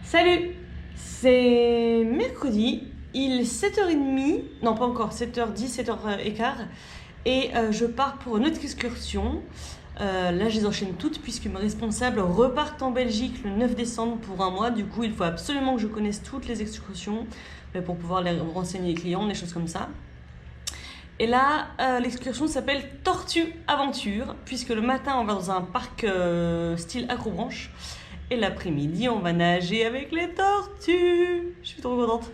Salut, c'est mercredi, il est 7h30, non pas encore, 7h10, 7h15 et je pars pour une autre excursion. Là je les enchaîne toutes puisque mes responsables repartent en Belgique le 9 décembre pour un mois. Du coup il faut absolument que je connaisse toutes les excursions pour pouvoir les renseigner les clients, des choses comme ça. Et là, l'excursion s'appelle Tortue Aventure, puisque le matin, on va dans un parc style Acrobranche. Et l'après-midi, on va nager avec les tortues. Je suis trop contente.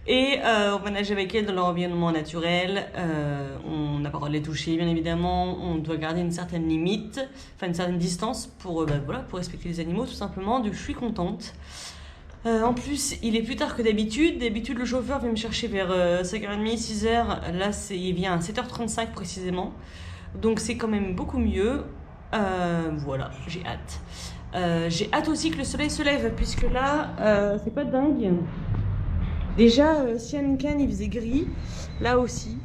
Et on va nager avec elles dans leur environnement naturel. On n'a pas le droit de les toucher, bien évidemment. On doit garder une certaine limite, enfin une certaine distance pour, voilà, pour respecter les animaux, tout simplement. Donc, je suis contente. En plus, il est plus tard que d'habitude. D'habitude, le chauffeur vient me chercher vers 5h30, 6h. Là, il vient à 7h35 précisément. Donc, c'est quand même beaucoup mieux. Voilà, j'ai hâte. J'ai hâte aussi que le soleil se lève, puisque là, c'est pas dingue. Déjà, Siankan, il faisait gris. Là aussi.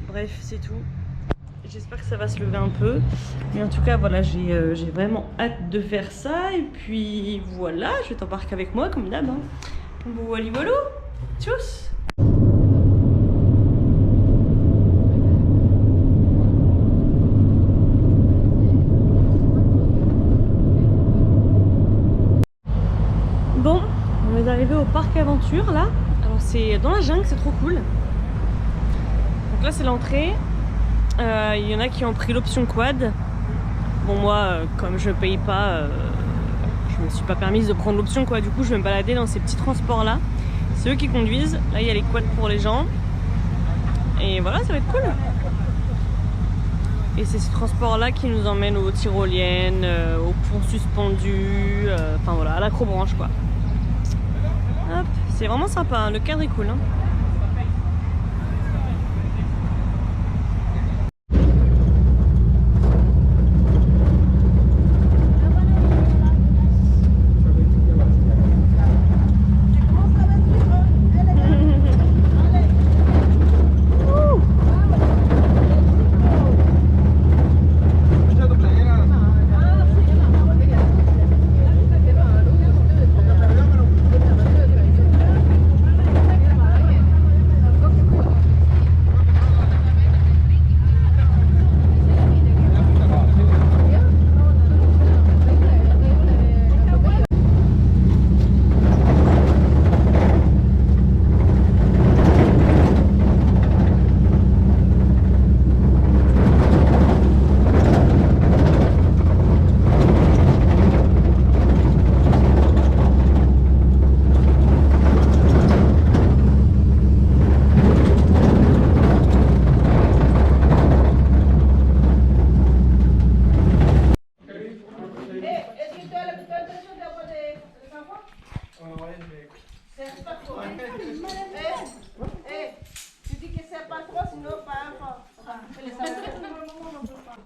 Bref, c'est tout. J'espère que ça va se lever un peu. Mais en tout cas, voilà, j'ai vraiment hâte de faire ça. Et puis voilà, je t'embarque avec moi comme d'hab. Hein. Voilà, voilà. Tchuss. Bon, on est arrivé au parc aventure là. Alors c'est dans la jungle, c'est trop cool. Donc là c'est l'entrée. Il y en a qui ont pris l'option quad. Bon moi, comme je paye pas, je me suis pas permise de prendre l'option quoi. Du coup je vais me balader dans ces petits transports là. C'est eux qui conduisent. Là il y a les quads pour les gens. Et voilà, ça va être cool. Et c'est ces transports là qui nous emmènent aux tyroliennes, aux ponts suspendus, enfin voilà, à l'acrobranche quoi. Hop, c'est vraiment sympa, hein. Le cadre est cool. Hein.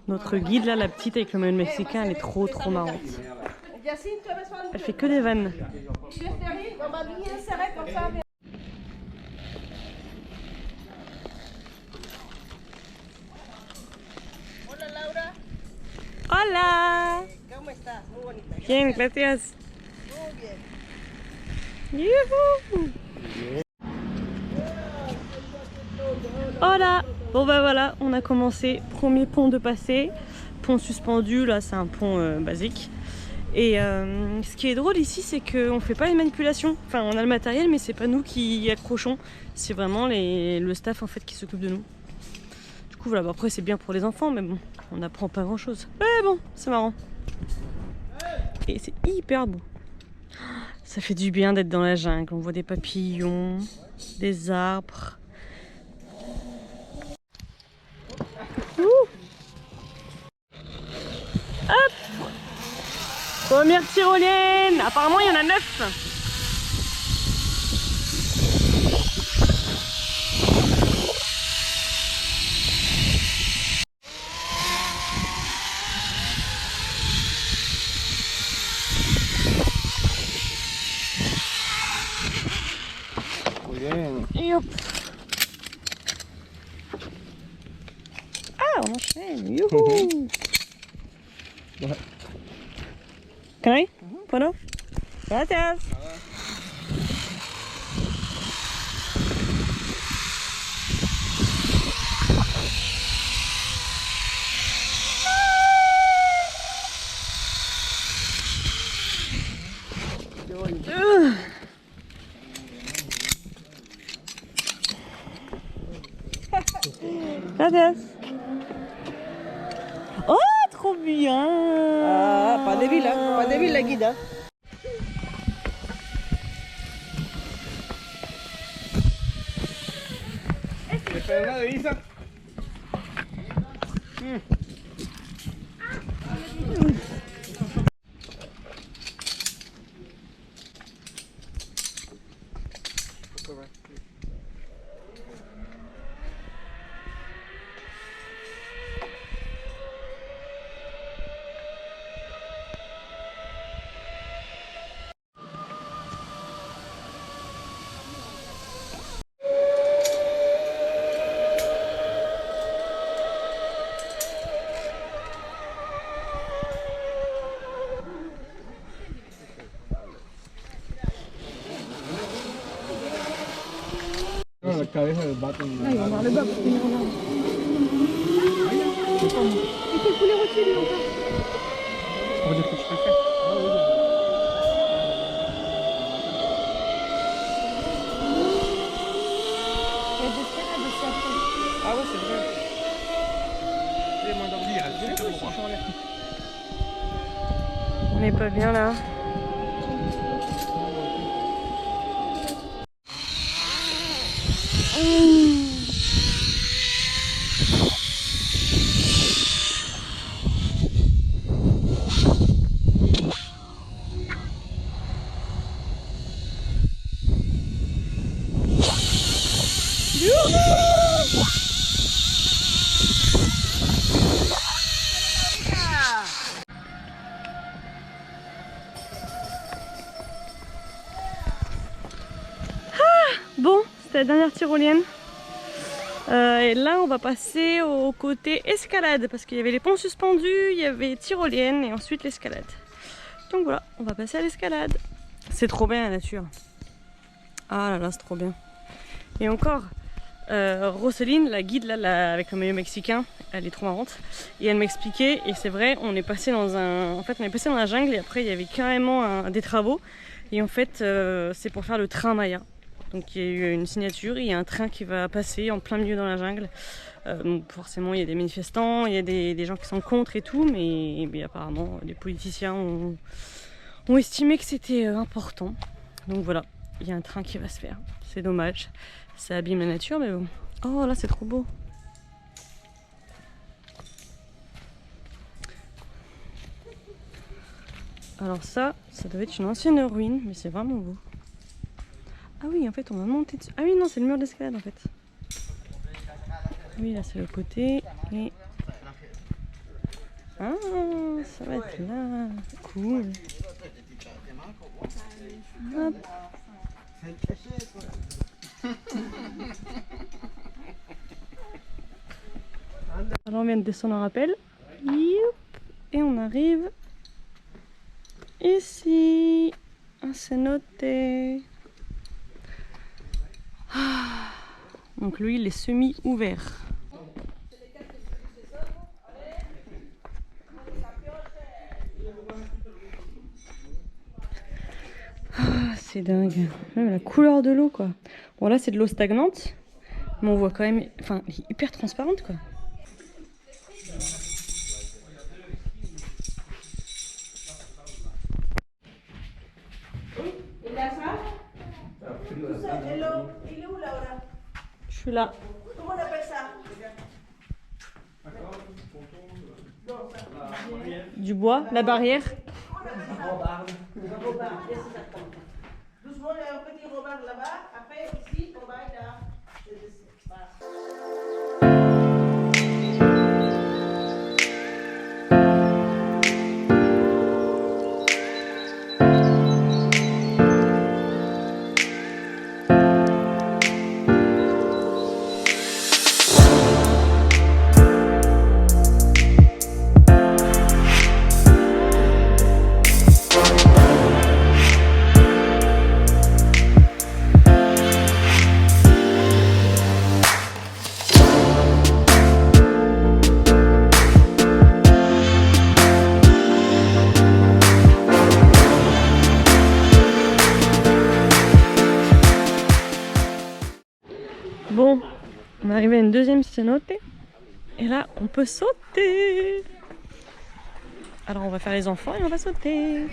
Notre guide là, la petite avec le maillot mexicain, elle est trop marrante. Elle fait que des vannes. Hola. Bien, gracias. Youhou. Hola. Bon bah voilà, on a commencé. Premier pont de passé. Pont suspendu, là c'est un pont basique. Et ce qui est drôle ici, c'est qu'on fait pas les manipulations. Enfin, on a le matériel, mais c'est pas nous qui y accrochons. C'est vraiment le staff en fait qui s'occupe de nous. Du coup voilà, bah, après c'est bien pour les enfants, mais bon, on n'apprend pas grand chose. Mais bon, c'est marrant. Et c'est hyper beau. Ça fait du bien d'être dans la jungle. On voit des papillons, des arbres. Ouh. Hop. Première tyrolienne. Apparemment il y en a 9. Et hop. Ah, on enchaîne. Youhou. Can I? Photo? Gracias. Gracias. Oh, trop bien. Ah, pas débil la guide. Hein. La cabeza del vato. Ay, on va le bas parce qu'il est en bas. Il faut le poulet rôti lui encore. Ça veut dire que tu peux le faire. Il y a des escalades aussi après. Ah ouais, c'est vrai. C'est moins d'envie. On n'est pas bien là. Bon, c'était la dernière tyrolienne. Et là, on va passer au côté escalade parce qu'il y avait les ponts suspendus, il y avait tyrolienne et ensuite l'escalade. Donc voilà, on va passer à l'escalade. C'est trop bien la nature. Ah là là, c'est trop bien. Et encore, Roselyne, la guide là, avec le maillot mexicain, elle est trop marrante. Et elle m'expliquait, et c'est vrai, on est passé dans la jungle et après il y avait carrément des travaux. Et en fait, c'est pour faire le train Maya. Donc il y a eu une signature, il y a un train qui va passer en plein milieu dans la jungle. Donc forcément il y a des manifestants, il y a des gens qui sont contre et tout, mais apparemment les politiciens ont estimé que c'était important. Donc voilà, il y a un train qui va se faire. C'est dommage, ça abîme la nature, mais bon. Oh là c'est trop beau. Alors ça doit être une ancienne ruine, mais c'est vraiment beau. Ah oui, en fait, on va monter dessus. Ah oui, non, c'est le mur d'escalade en fait. Oui, là, c'est le côté. Et... ah, ça va être là. Cool. Hop. Alors, on vient de descendre en rappel. Et on arrive ici. Un cenote. Donc lui il est semi-ouvert. C'est dingue. Même la couleur de l'eau quoi. Bon là c'est de l'eau stagnante. Mais on voit quand même... enfin, elle est hyper transparente quoi. Je suis là. Comment on appelle ça? Du bois, la barrière. Doucement, il y a un petit robard là-bas. Après, ici, on va là. On est arrivé à une deuxième cenote. Et là, on peut sauter. Alors, on va faire les enfants et on va sauter.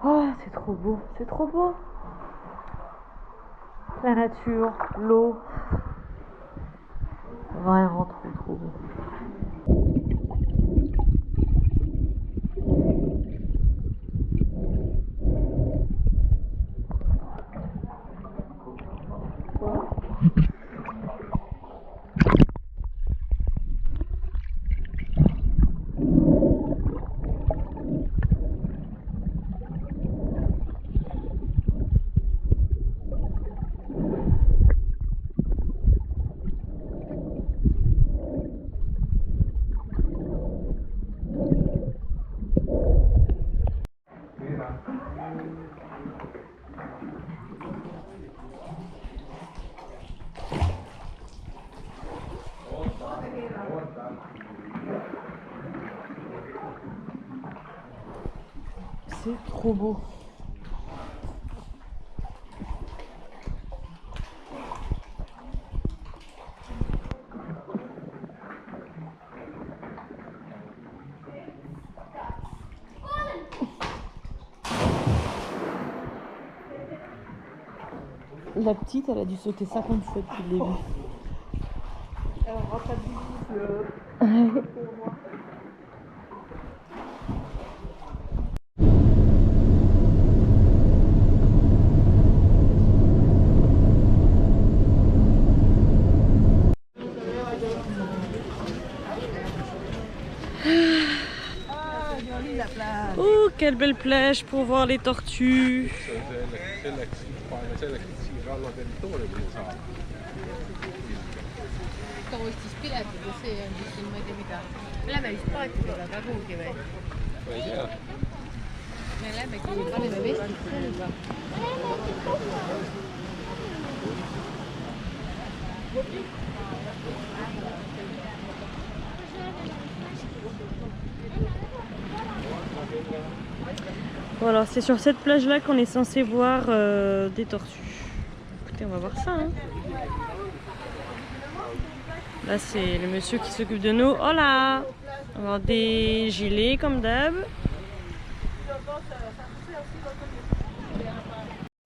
Oh, c'est trop beau, c'est trop beau. La nature, l'eau. Vraiment trop beau. C'est trop beau. La petite, elle a dû sauter 50 fois depuis le début. Elle aura pas de visible. Oh, quelle belle plage pour voir les tortues. Stavo ispirato, se non mai capitato. Lei mi risposto la comunque vai. Lei mi chiede fare le vesti. Bon, alors c'est sur cette plage là qu'on est censé voir des tortues. Écoutez, on va voir ça. Hein. Là c'est le monsieur qui s'occupe de nous. Oh là, on va avoir des gilets comme d'hab.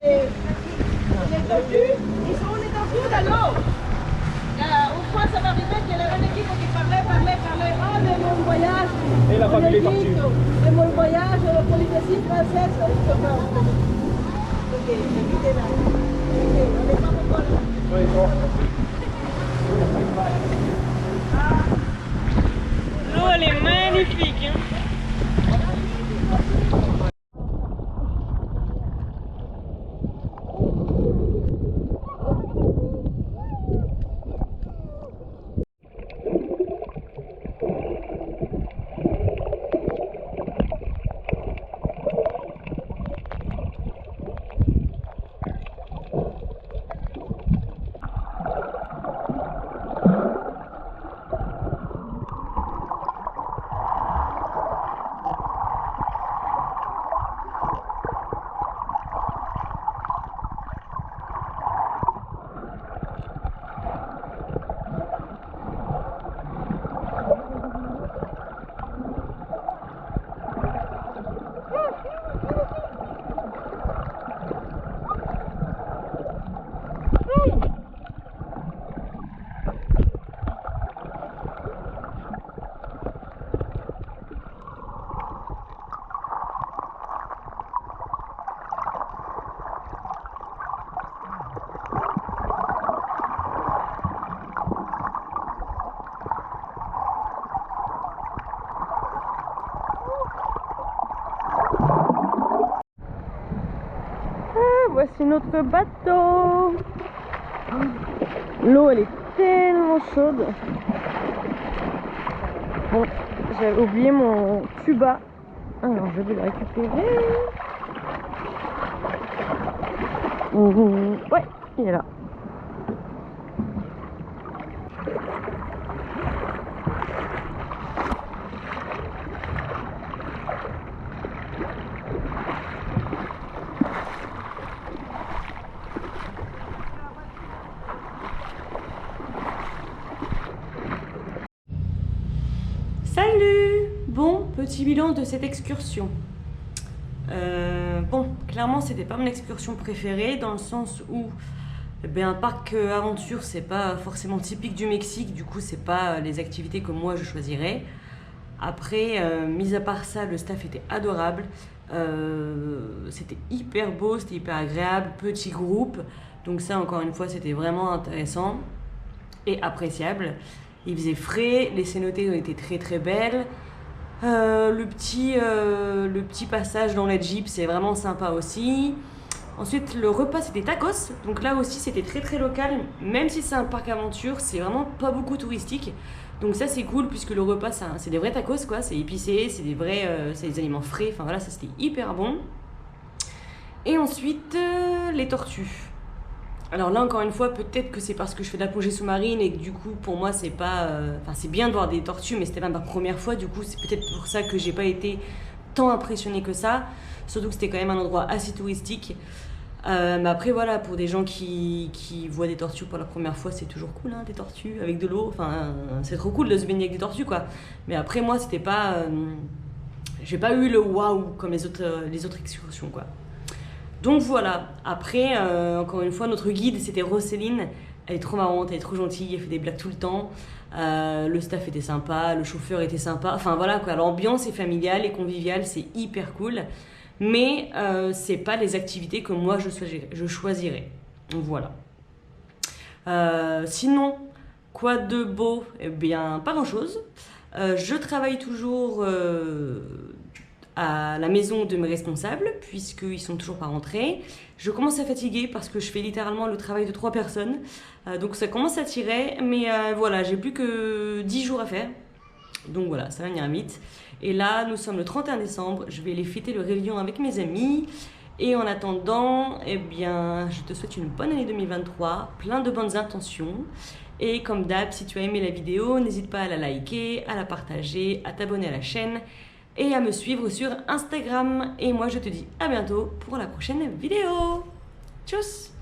Les tortues, ils sont les tortues dans l'eau. Une fois, ça va arriver qu'il y a un équipe qui parlait. Oh, de mon voyage. Et la famille des tortues. De mon voyage, Polynésie française. Ok, écoutez là. Ok, on n'est pas encore là. Oui, bon. L'eau elle est magnifique. Hein. voici notre bateau. L'eau elle est tellement chaude. Bon, j'avais oublié mon tuba. Alors je vais le récupérer. Ouais, il est là. Salut! Bon, petit bilan de cette excursion. Bon, clairement, c'était pas mon excursion préférée dans le sens où un parc aventure, c'est pas forcément typique du Mexique, du coup, c'est pas les activités que moi je choisirais. Après, mis à part ça, le staff était adorable. C'était hyper beau, c'était hyper agréable, petit groupe. Donc, ça, encore une fois, c'était vraiment intéressant et appréciable. Il faisait frais, les cénotes ont été très très belles. Le petit passage dans la Jeep, c'est vraiment sympa aussi. Ensuite, le repas, c'était tacos. Donc là aussi, c'était très très local. Même si c'est un parc aventure, c'est vraiment pas beaucoup touristique. Donc ça, c'est cool puisque le repas, c'est des vrais tacos, quoi. C'est épicé, c'est des aliments frais. Enfin voilà, ça c'était hyper bon. Et ensuite, les tortues. Alors là, encore une fois, peut-être que c'est parce que je fais de la plongée sous-marine et que du coup, pour moi, c'est pas... c'est bien de voir des tortues, mais c'était pas ma première fois. Du coup, c'est peut-être pour ça que j'ai pas été tant impressionnée que ça. Surtout que c'était quand même un endroit assez touristique. Mais après, voilà, pour des gens qui voient des tortues pour la première fois, c'est toujours cool, hein, des tortues avec de l'eau. Enfin, c'est trop cool de se baigner avec des tortues, quoi. Mais après, moi, c'était pas... j'ai pas eu le waouh comme les autres excursions, quoi. Donc voilà, après, encore une fois, notre guide, c'était Roselyne. Elle est trop marrante, elle est trop gentille, elle fait des blagues tout le temps. Le staff était sympa, le chauffeur était sympa. Enfin voilà, quoi, l'ambiance est familiale et conviviale, c'est hyper cool. Mais c'est pas les activités que moi je choisirais. Donc voilà. Sinon, quoi de beau? Eh bien, pas grand-chose. Je travaille toujours... à la maison de mes responsables, puisqu'ils sont toujours pas rentrés. Je commence à fatiguer parce que je fais littéralement le travail de 3 personnes. Donc ça commence à tirer, mais voilà, j'ai plus que 10 jours à faire. Donc voilà, ça va venir vite. Et là, nous sommes le 31 décembre, je vais aller fêter le réveillon avec mes amis. Et en attendant, eh bien, je te souhaite une bonne année 2023, plein de bonnes intentions. Et comme d'hab, si tu as aimé la vidéo, n'hésite pas à la liker, à la partager, à t'abonner à la chaîne et à me suivre sur Instagram. Et moi, je te dis à bientôt pour la prochaine vidéo. Tchuss!